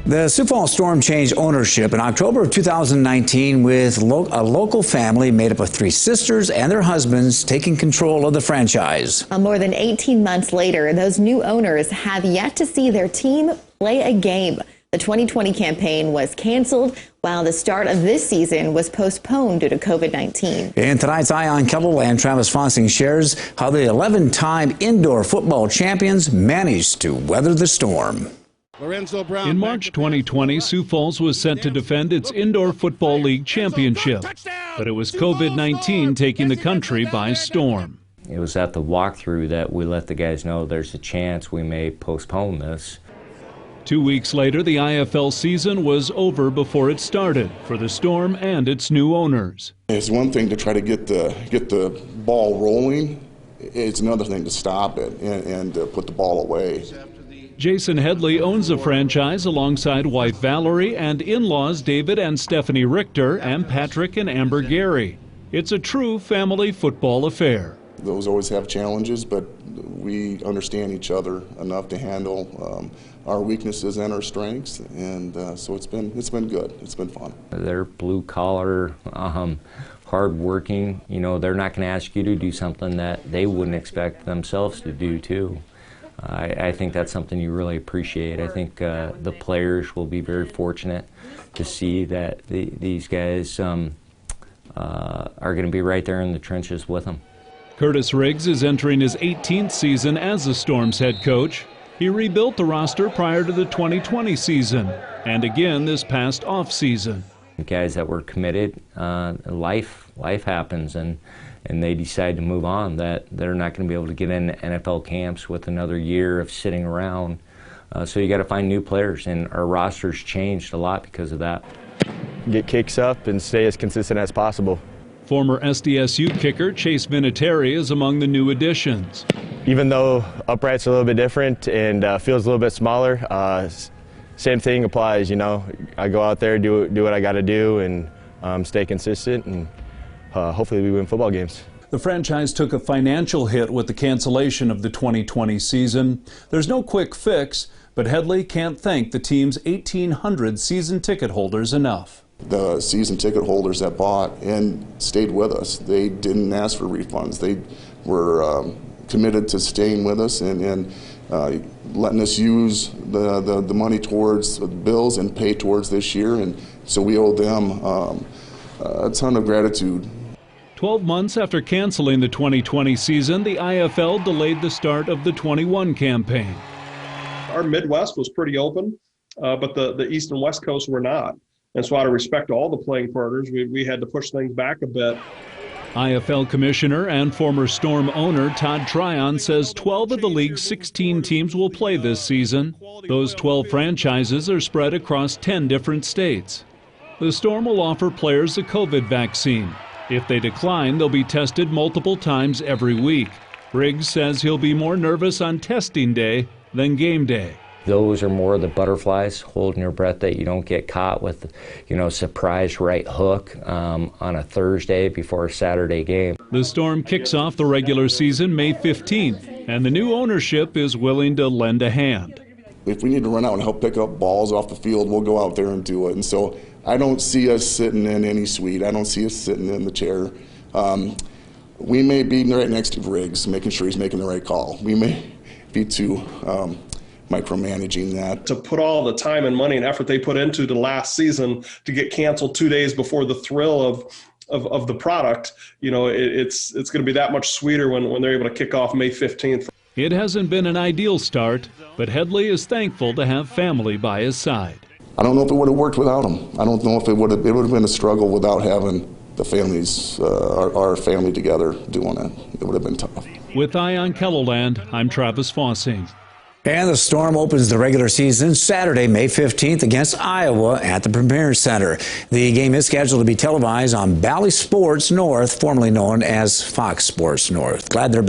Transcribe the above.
The Sioux Falls Storm changed ownership in October of 2019 with a local family made up of 3 sisters and their husbands taking control of the franchise. More than 18 months later, those new owners have yet to see their team play a game. The 2020 campaign was canceled, while the start of this season was postponed due to COVID-19. In tonight's Eye on KELOLAND, Travis Fossing shares how the 11-time indoor football champions managed to weather the storm. In March 2020, Sioux Falls was set to defend its Indoor Football League championship, but it was COVID-19 taking the country by storm. It was at the walkthrough that we let the guys know there's a chance we may postpone this. 2 weeks later, the IFL season was over before it started for the Storm and its new owners. It's one thing to try to get the ball rolling. It's another thing to stop it and put the ball away. Jason Headley owns the franchise alongside wife Valerie and in-laws David and Stephanie Richter and Patrick and Amber Gary. It's a true family football affair. Those always have challenges, but we understand each other enough to handle our weaknesses and our strengths, and so it's been good. It's been fun. They're blue collar, hard working. You know, they're not going to ask you to do something that they wouldn't expect themselves to do too. I think that's something you really appreciate. I think the players will be very fortunate to see that these guys are going to be right there in the trenches with them. Curtis Riggs is entering his 18th season as the Storm's head coach. He rebuilt the roster prior to the 2020 season and again this past off-season. Guys that were committed, life happens, and they decide to move on, that they're not going to be able to get in NFL camps with another year of sitting around. So you got to find new players, and our roster's changed a lot because of that. Get kicks up and stay as consistent as possible. Former SDSU kicker Chase Vinatieri is among the new additions. Even though uprights are a little bit different and feels a little bit smaller, same thing applies. You know, I go out there, do what I got to do, and stay consistent, and hopefully we win football games. The franchise took a financial hit with the cancellation of the 2020 season. There's no quick fix, but Headley can't thank the team's 1,800 season ticket holders enough. The season ticket holders that bought and stayed with us, they didn't ask for refunds. They were committed to staying with us and letting us use the money towards the bills and pay towards this year, and so we owe them a ton of gratitude. 12 months after canceling the 2020 season, the IFL delayed the start of the 21 campaign. Our Midwest was pretty open, but the East and West Coast were not. And so out of respect to all the playing partners, we had to push things back a bit. IFL Commissioner and former Storm owner Todd Tryon says 12 of the league's 16 teams will play this season. Those 12 franchises are spread across 10 different states. The Storm will offer players a COVID vaccine. If they decline, they'll be tested multiple times every week. Riggs says he'll be more nervous on testing day than game day. Those are more the butterflies, holding your breath that you don't get caught with, surprise right hook on a Thursday before a Saturday game. The Storm kicks off the regular season May 15th, and the new ownership is willing to lend a hand. If we need to run out and help pick up balls off the field, we'll go out there and do it. And so I don't see us sitting in any suite. I don't see us sitting in the chair. We may be right next to Riggs, making sure he's making the right call. We may be too micromanaging that. To put all the time and money and effort they put into the last season to get canceled 2 days before the thrill of the product, it's going to be that much sweeter when they're able to kick off May 15th. It hasn't been an ideal start, but Headley is thankful to have family by his side. I don't know if it would have worked without him. I don't know if it would have been a struggle without having the families, our family together doing it. It would have been tough. With Eye on KELOLAND, I'm Travis Fossing. And the Storm opens the regular season Saturday, May 15th against Iowa at the Premier Center. The game is scheduled to be televised on Bally Sports North, formerly known as Fox Sports North. Glad they're back.